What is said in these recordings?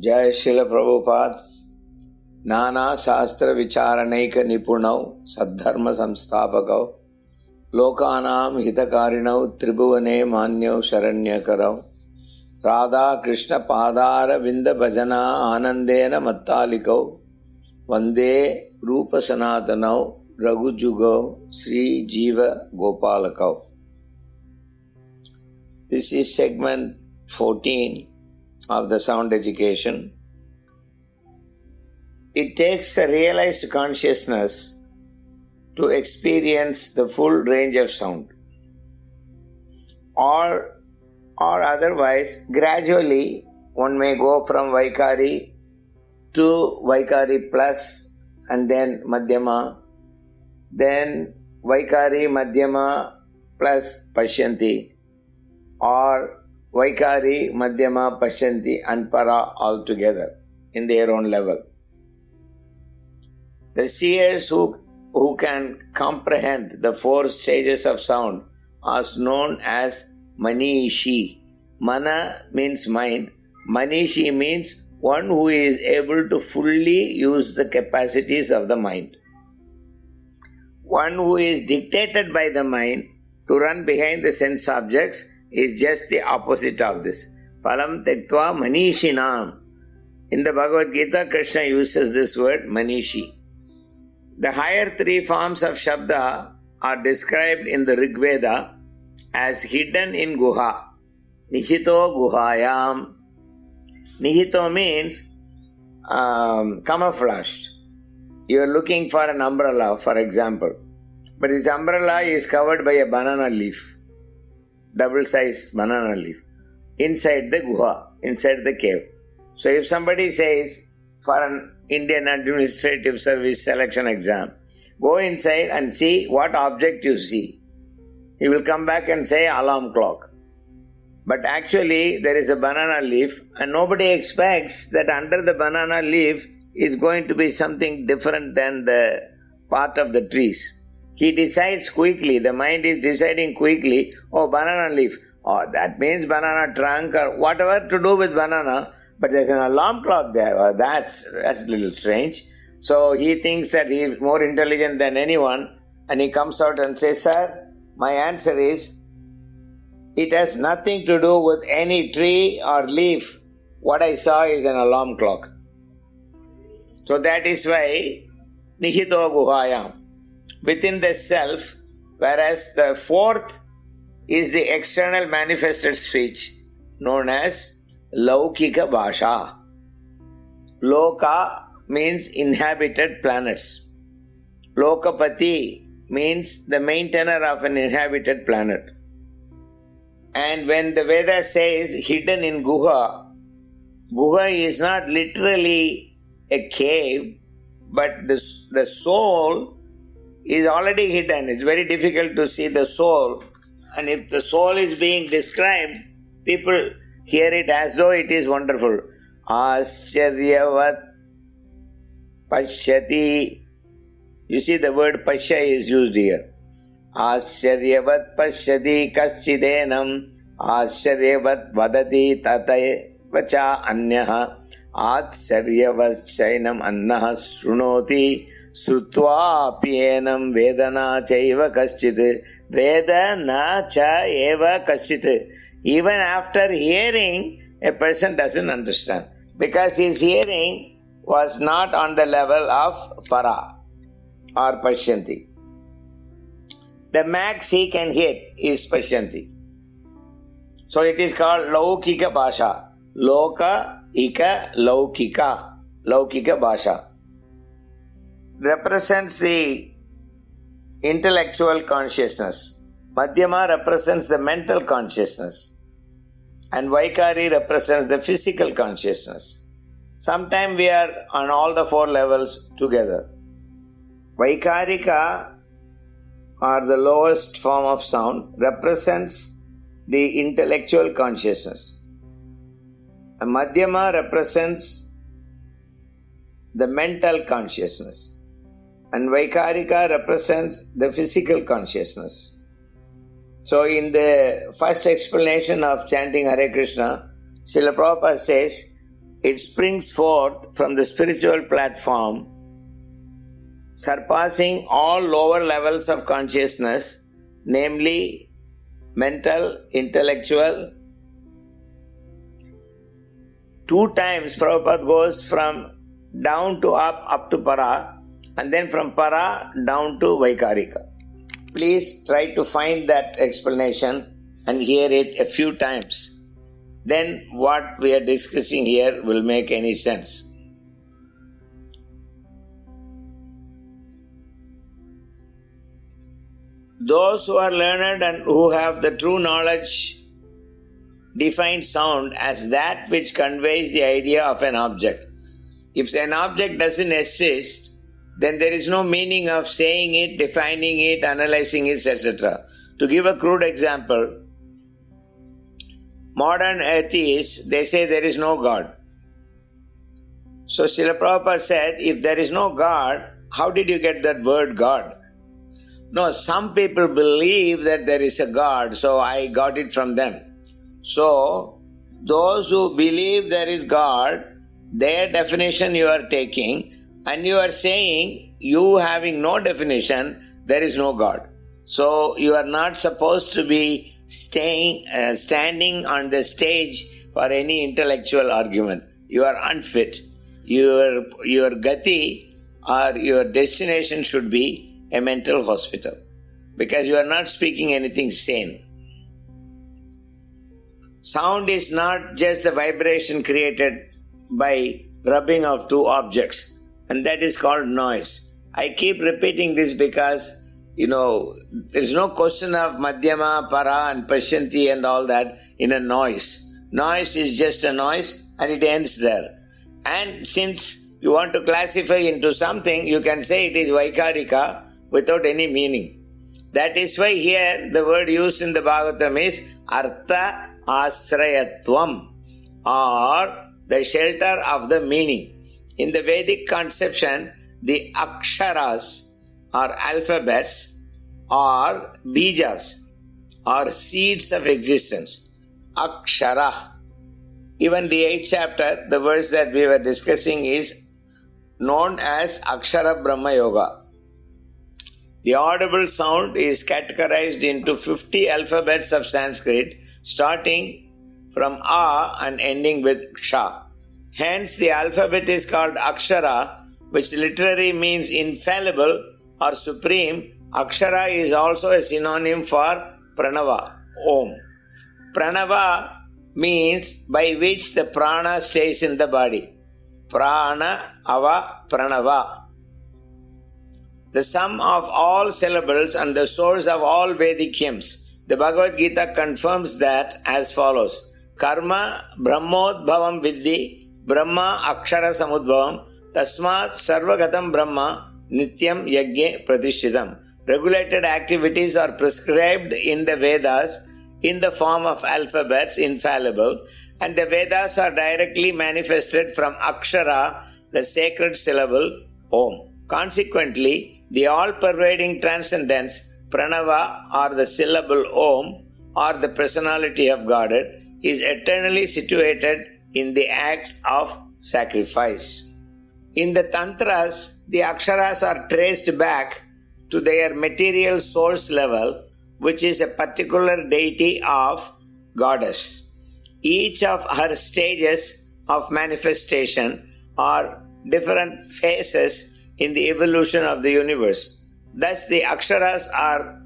जय शिल प्रभुपाद नाना शास्त्र विचारणैक निपुणौ सद्धर्म संस्थापकौ लोकानां हितकारिणौ त्रिभुवने मान्यौ शरण्यकरौ राधा कृष्ण पादार विंद भजना आनंदेन मत्तालिकौ वंदे रूप सनातनौ रघुजुगौ श्री जीव गोपालकौ. This is segment 14 of the sound education. It takes a realized consciousness to experience the full range of sound. Or otherwise, gradually one may go from Vaikari to Vaikari plus and then Madhyama, then Vaikari Madhyama plus Pashyanti, or Vaikari, Madhyama, Pashyanti and Para all together in their own level. The seers who can comprehend the four stages of sound are known as Manishi. Mana means mind. Manishi means one who is able to fully use the capacities of the mind. One who is dictated by the mind to run behind the sense objects is just the opposite of this. Phalam tektva manishinam. In the Bhagavad Gita, Krishna uses this word manishi. The higher three forms of Shabda are described in the Rig Veda as hidden in Guha. Nihito Guhayam. Nihito means camouflaged. You are looking for an umbrella, for example. But this umbrella is covered by a banana leaf. Double-sized banana leaf, inside the guha, inside the cave. So if somebody says, for an Indian Administrative Service selection exam, go inside and see what object you see. He will come back and say alarm clock. But actually there is a banana leaf and nobody expects that under the banana leaf is going to be something different than the part of the trees. He decides quickly, the mind is deciding quickly, oh, banana leaf, oh, that means banana trunk or whatever to do with banana, but there's an alarm clock there. Oh, that's a little strange. So he thinks that he is more intelligent than anyone and he comes out and says, sir, my answer is, it has nothing to do with any tree or leaf. What I saw is an alarm clock. So that is why Nihito Guhayam. Within the self, whereas the fourth is the external manifested speech known as Laukika Bhasha. Loka means inhabited planets. Lokapati means the maintainer of an inhabited planet. And when the Veda says hidden in Guha, Guha is not literally a cave, but the soul is already hidden. It's very difficult to see the soul. And if the soul is being described, people hear it as though it is wonderful. Ascharyavat pashyati. You see the word pashya is used here. Ascharyavat pashyati kaschidenam. Ascharyavat vadati tatay vacha anyaha. Ascharyavat chainam annaha shrunoti. Srutva pienam vedana chaiva kaschit. Vedana cha eva kaschit. Even after hearing, a person doesn't understand. Because his hearing was not on the level of para or pashyanti. The max he can hit is pashyanti. So it is called laukika bhasha. Loka, ika, laukika. Laukika bhasha represents the intellectual consciousness. Madhyama represents the mental consciousness. And Vaikari represents the physical consciousness. Sometimes we are on all the four levels together. Vaikarika, or the lowest form of sound, represents the intellectual consciousness. And Madhyama represents the mental consciousness. And Vaikarika represents the physical consciousness. So in the first explanation of chanting Hare Krishna, Srila Prabhupada says, It springs forth from the spiritual platform, surpassing all lower levels of consciousness, namely mental, intellectual. 2 times Prabhupada goes from down to up to para, and then from para down to Vaikarika. Please try to find that explanation and hear it a few times. Then what we are discussing here will make any sense. Those who are learned and who have the true knowledge define sound as that which conveys the idea of an object. If an object doesn't exist, then there is no meaning of saying it, defining it, analyzing it, etc. To give a crude example, modern atheists, they say there is no God. So Srila Prabhupada said, if there is no God, how did you get that word God? No, some people believe that there is a God, so I got it from them. So, those who believe there is God, their definition you are taking, and you are saying, you having no definition, there is no God. So, you are not supposed to be standing on the stage for any intellectual argument. You are unfit. Your gati or your destination should be a mental hospital, because you are not speaking anything sane. Sound is not just the vibration created by rubbing of 2 objects, and that is called noise. I keep repeating this because, there is no question of madhyama, para and pashyanti and all that in a noise. Noise is just a noise and it ends there. And since you want to classify into something, you can say it is Vaikarika without any meaning. That is why here the word used in the Bhagavatam is Artha Asrayatvam, or the shelter of the meaning. In the Vedic conception, the aksharas or alphabets or bijas or seeds of existence. Akshara. Even the 8th chapter, the verse that we were discussing is known as Akshara Brahma Yoga. The audible sound is categorized into 50 alphabets of Sanskrit, starting from A and ending with Ksha. Hence, the alphabet is called Akshara, which literally means infallible or supreme. Akshara is also a synonym for Pranava, Om. Pranava means by which the prana stays in the body. Prana, Ava, Pranava. The sum of all syllables and the source of all Vedic hymns. The Bhagavad Gita confirms that as follows. Karma Brahmodbhavam Vidhi Brahma Akshara Samudbhavam Tasmat Sarvagatam Brahma Nityam Yajne Pratishchitam. Regulated activities are prescribed in the Vedas in the form of alphabets, infallible, and the Vedas are directly manifested from Akshara, the sacred syllable Om. Consequently, the all-pervading transcendence, Pranava, or the syllable Om, or the personality of Godhead, is eternally situated in the acts of sacrifice. In the Tantras, the Aksharas are traced back to their material source level, which is a particular deity of goddess. Each of her stages of manifestation are different phases in the evolution of the universe. Thus, the Aksharas are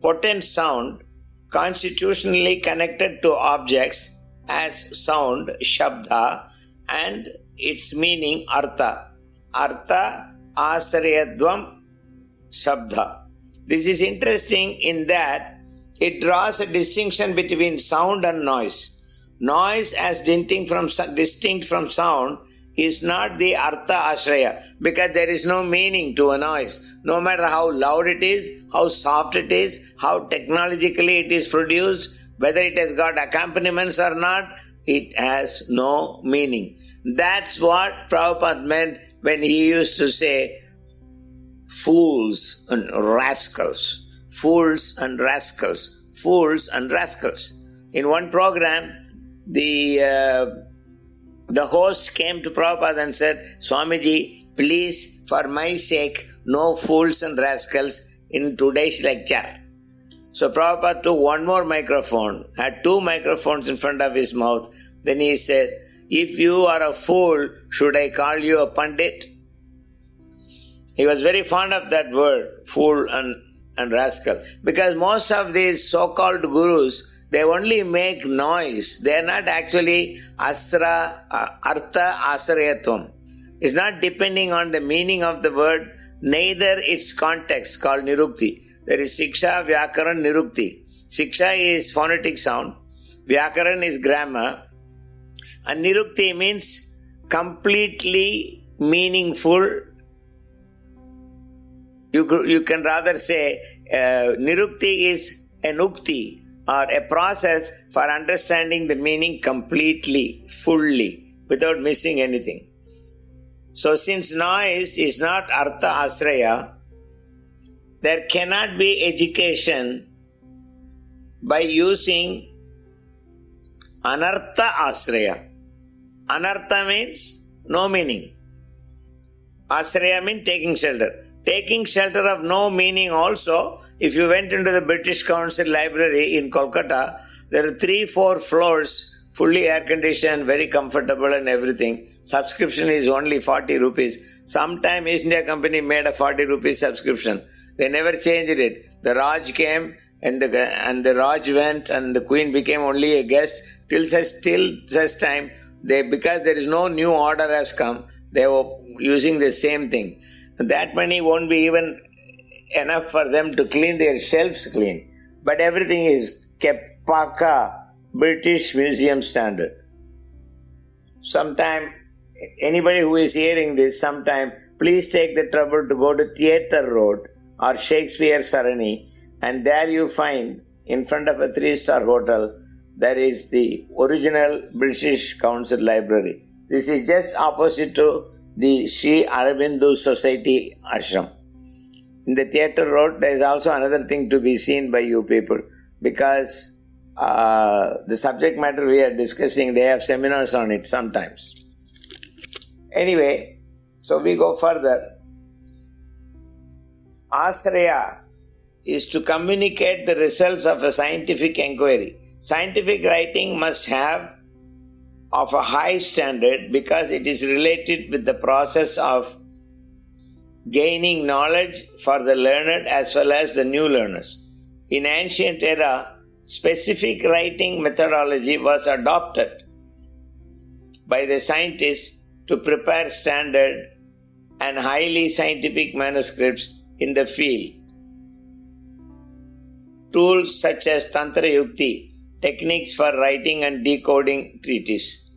potent sound constitutionally connected to objects as sound, Shabda, and its meaning, Artha. Artha Asrayadvam Shabda. This is interesting in that it draws a distinction between sound and noise. Noise as distinct from sound is not the Artha Ashraya, because there is no meaning to a noise. No matter how loud it is, how soft it is, how technologically it is produced, whether it has got accompaniments or not, it has no meaning. That's what Prabhupada meant when he used to say, fools and rascals, fools and rascals, fools and rascals. In one program, the The host came to Prabhupada and said, Swamiji, please, for my sake, no fools and rascals in today's lecture. So Prabhupada took one more microphone, had two microphones in front of his mouth. Then he said, if you are a fool, should I call you a pandit? He was very fond of that word, fool and rascal. Because most of these so-called gurus, they only make noise. They are not actually artha asarayatvam. It's not depending on the meaning of the word, neither its context called nirukti. There is Siksha, Vyakaran, Nirukti. Siksha is phonetic sound. Vyakaran is grammar. And Nirukti means completely meaningful. You can rather say Nirukti is an ukti or a process for understanding the meaning completely, fully, without missing anything. So since noise is not artha asraya, there cannot be education by using anartha asraya. Anartha means no meaning. Asraya means taking shelter. Taking shelter of no meaning also, if you went into the British Council Library in Kolkata, there are 3-4 floors, fully air-conditioned, very comfortable and everything. Subscription is only 40 rupees. Sometime East India Company made a 40 rupees subscription. They never changed it. The Raj came and the Raj went and the Queen became only a guest till such time. Because there is no new order has come, they were using the same thing. That money won't be even enough for them to clean their shelves clean. But everything is kept Paka British Museum standard. Sometime, anybody who is hearing this, sometime, please take the trouble to go to Theatre Road or Shakespeare Sarani, and there you find, in front of a 3-star hotel, there is the original British Council Library. This is just opposite to the Sri Aurobindo Society Ashram. In the Theatre Road, there is also another thing to be seen by you people, because the subject matter we are discussing, they have seminars on it sometimes. Anyway, so we go further. Asraya is to communicate the results of a scientific inquiry. Scientific writing must have of a high standard because it is related with the process of gaining knowledge for the learned as well as the new learners. In ancient era, specific writing methodology was adopted by the scientists to prepare standard and highly scientific manuscripts in the field. Tools such as Tantra Yukti, techniques for writing and decoding treatises.